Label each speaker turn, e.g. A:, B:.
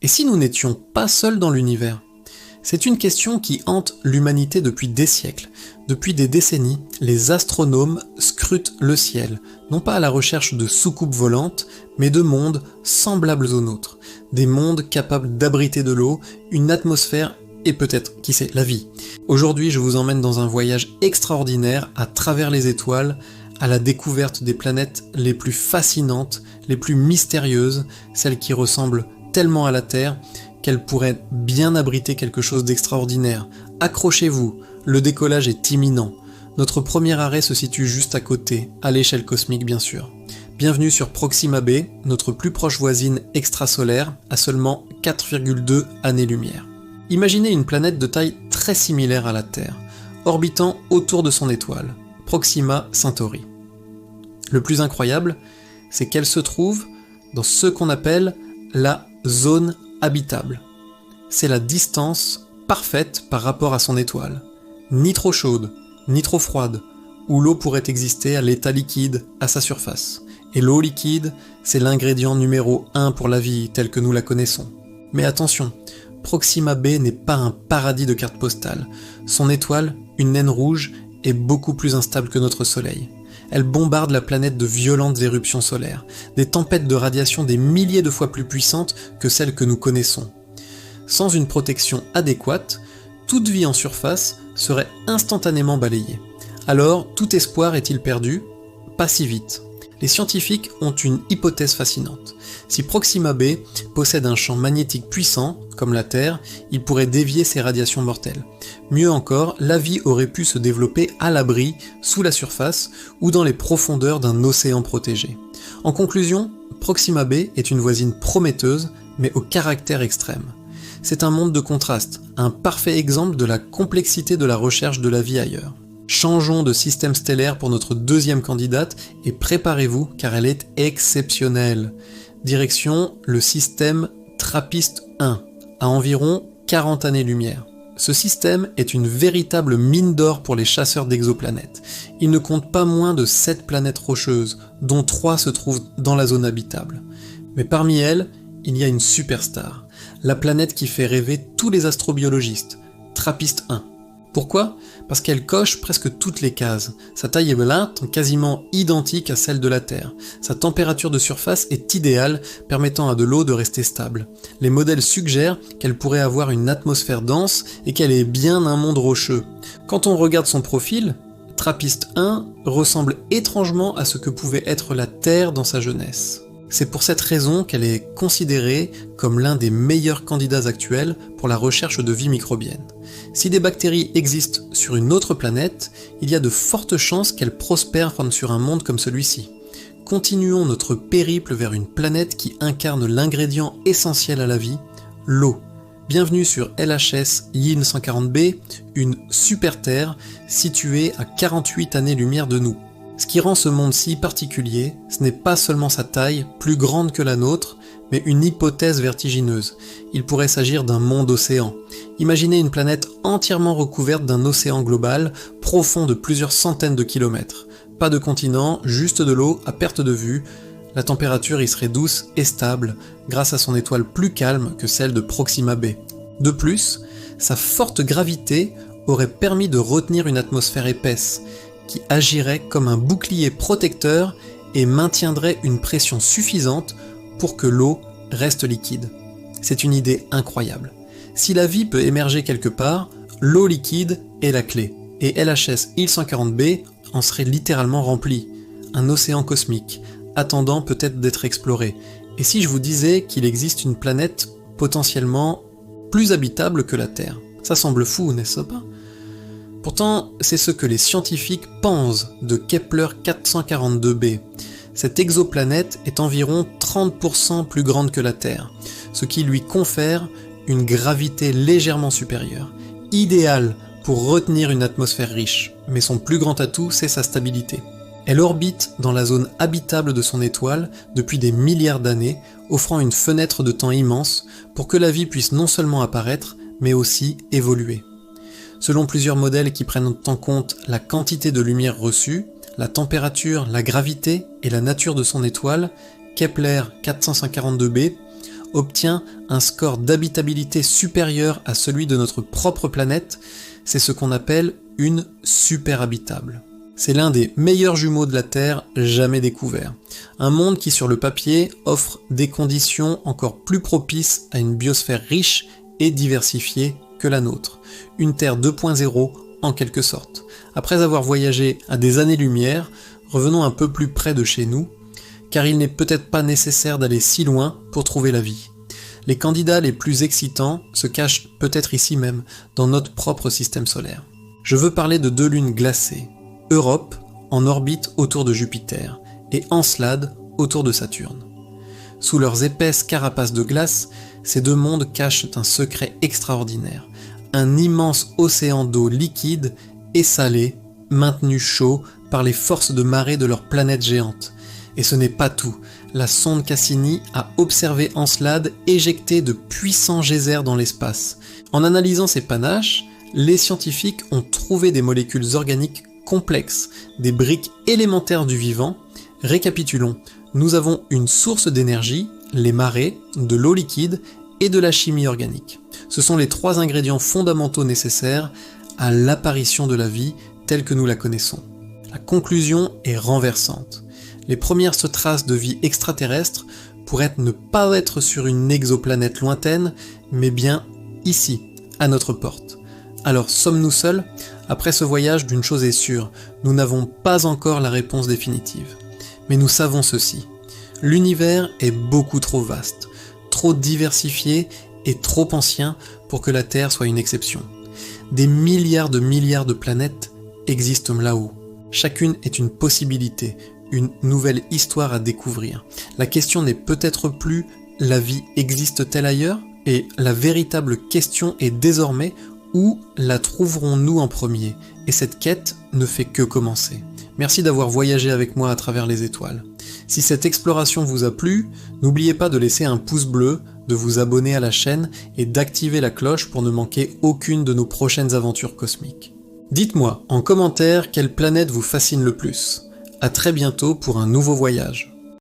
A: Et si nous n'étions pas seuls dans l'univers ? C'est une question qui hante l'humanité depuis des siècles. Depuis des décennies, les astronomes scrutent le ciel, non pas à la recherche de soucoupes volantes, mais de mondes semblables aux nôtres. Des mondes capables d'abriter de l'eau, une atmosphère et peut-être, qui sait, la vie. Aujourd'hui, je vous emmène dans un voyage extraordinaire à travers les étoiles, à la découverte des planètes les plus fascinantes, les plus mystérieuses, celles qui ressemblent tellement à la Terre qu'elles pourraient bien abriter quelque chose d'extraordinaire. Accrochez-vous, le décollage est imminent. Notre premier arrêt se situe juste à côté, à l'échelle cosmique bien sûr. Bienvenue sur Proxima b, notre plus proche voisine extrasolaire, à seulement 4,2 années-lumière. Imaginez une planète de taille très similaire à la Terre, orbitant autour de son étoile, Proxima Centauri. Le plus incroyable, c'est qu'elle se trouve dans ce qu'on appelle la zone habitable. C'est la distance parfaite par rapport à son étoile. Ni trop chaude, ni trop froide, où l'eau pourrait exister à l'état liquide à sa surface. Et l'eau liquide, c'est l'ingrédient numéro 1 pour la vie telle que nous la connaissons. Mais attention, Proxima b n'est pas un paradis de carte postale. Son étoile, une naine rouge, est beaucoup plus instable que notre Soleil. Elle bombarde la planète de violentes éruptions solaires, des tempêtes de radiation des milliers de fois plus puissantes que celles que nous connaissons. Sans une protection adéquate, toute vie en surface serait instantanément balayée. Alors, tout espoir est-il perdu ? Pas si vite. Les scientifiques ont une hypothèse fascinante. Si Proxima b possède un champ magnétique puissant, comme la Terre, il pourrait dévier ses radiations mortelles. Mieux encore, la vie aurait pu se développer à l'abri, sous la surface, ou dans les profondeurs d'un océan protégé. En conclusion, Proxima b est une voisine prometteuse, mais au caractère extrême. C'est un monde de contraste, un parfait exemple de la complexité de la recherche de la vie ailleurs. Changeons de système stellaire pour notre deuxième candidate et préparez-vous car elle est exceptionnelle. Direction le système TRAPPIST-1, à environ 40 années-lumière. Ce système est une véritable mine d'or pour les chasseurs d'exoplanètes. Il ne compte pas moins de 7 planètes rocheuses, dont 3 se trouvent dans la zone habitable. Mais parmi elles, il y a une superstar, la planète qui fait rêver tous les astrobiologistes, TRAPPIST-1. Pourquoi ? Parce qu'elle coche presque toutes les cases. Sa taille est quasiment identique à celle de la Terre. Sa température de surface est idéale, permettant à de l'eau de rester stable. Les modèles suggèrent qu'elle pourrait avoir une atmosphère dense et qu'elle est bien un monde rocheux. Quand on regarde son profil, TRAPPIST-1 ressemble étrangement à ce que pouvait être la Terre dans sa jeunesse. C'est pour cette raison qu'elle est considérée comme l'un des meilleurs candidats actuels pour la recherche de vie microbienne. Si des bactéries existent sur une autre planète, il y a de fortes chances qu'elles prospèrent sur un monde comme celui-ci. Continuons notre périple vers une planète qui incarne l'ingrédient essentiel à la vie, l'eau. Bienvenue sur LHS Yin 140b, une super Terre située à 48 années-lumière de nous. Ce qui rend ce monde si particulier, ce n'est pas seulement sa taille, plus grande que la nôtre, mais une hypothèse vertigineuse. Il pourrait s'agir d'un monde-océan. Imaginez une planète entièrement recouverte d'un océan global, profond de plusieurs centaines de kilomètres. Pas de continent, juste de l'eau à perte de vue. La température y serait douce et stable, grâce à son étoile plus calme que celle de Proxima b. De plus, sa forte gravité aurait permis de retenir une atmosphère épaisse, qui agirait comme un bouclier protecteur et maintiendrait une pression suffisante pour que l'eau reste liquide. C'est une idée incroyable. Si la vie peut émerger quelque part, l'eau liquide est la clé, et LHS Il-140b en serait littéralement rempli, un océan cosmique, attendant peut-être d'être exploré. Et si je vous disais qu'il existe une planète potentiellement plus habitable que la Terre ? Ça semble fou, n'est-ce pas ? Pourtant, c'est ce que les scientifiques pensent de Kepler 442b. Cette exoplanète est environ 30% plus grande que la Terre, ce qui lui confère une gravité légèrement supérieure, idéale pour retenir une atmosphère riche, mais son plus grand atout, c'est sa stabilité. Elle orbite dans la zone habitable de son étoile depuis des milliards d'années, offrant une fenêtre de temps immense pour que la vie puisse non seulement apparaître, mais aussi évoluer. Selon plusieurs modèles qui prennent en compte la quantité de lumière reçue, la température, la gravité et la nature de son étoile, Kepler 442b obtient un score d'habitabilité supérieur à celui de notre propre planète, c'est ce qu'on appelle une superhabitable. C'est l'un des meilleurs jumeaux de la Terre jamais découverts. Un monde qui sur le papier offre des conditions encore plus propices à une biosphère riche et diversifiée que la nôtre. Une Terre 2.0 en quelque sorte. Après avoir voyagé à des années-lumière, revenons un peu plus près de chez nous, car il n'est peut-être pas nécessaire d'aller si loin pour trouver la vie. Les candidats les plus excitants se cachent peut-être ici même, dans notre propre système solaire. Je veux parler de deux lunes glacées, Europe en orbite autour de Jupiter et Encelade autour de Saturne. Sous leurs épaisses carapaces de glace, ces deux mondes cachent un secret extraordinaire, un immense océan d'eau liquide et salée, maintenu chaud par les forces de marée de leur planète géante. Et ce n'est pas tout, la sonde Cassini a observé Encelade éjecter de puissants geysers dans l'espace. En analysant ces panaches, les scientifiques ont trouvé des molécules organiques complexes, des briques élémentaires du vivant. Récapitulons, nous avons une source d'énergie, les marées, de l'eau liquide et de la chimie organique. Ce sont les trois ingrédients fondamentaux nécessaires à l'apparition de la vie telle que nous la connaissons. La conclusion est renversante. Les premières traces de vie extraterrestre pourraient ne pas être sur une exoplanète lointaine, mais bien ici, à notre porte. Alors sommes-nous seuls ? Après ce voyage, d'une chose est sûre, nous n'avons pas encore la réponse définitive. Mais nous savons ceci, l'univers est beaucoup trop vaste, trop diversifié et trop ancien pour que la Terre soit une exception. Des milliards de planètes existent là-haut. Chacune est une possibilité, une nouvelle histoire à découvrir. La question n'est peut-être plus « la vie existe-t-elle ailleurs ?» et la véritable question est désormais « où la trouverons-nous en premier ?» Et cette quête ne fait que commencer. Merci d'avoir voyagé avec moi à travers les étoiles. Si cette exploration vous a plu, n'oubliez pas de laisser un pouce bleu, de vous abonner à la chaîne et d'activer la cloche pour ne manquer aucune de nos prochaines aventures cosmiques. Dites-moi en commentaire quelle planète vous fascine le plus. À très bientôt pour un nouveau voyage.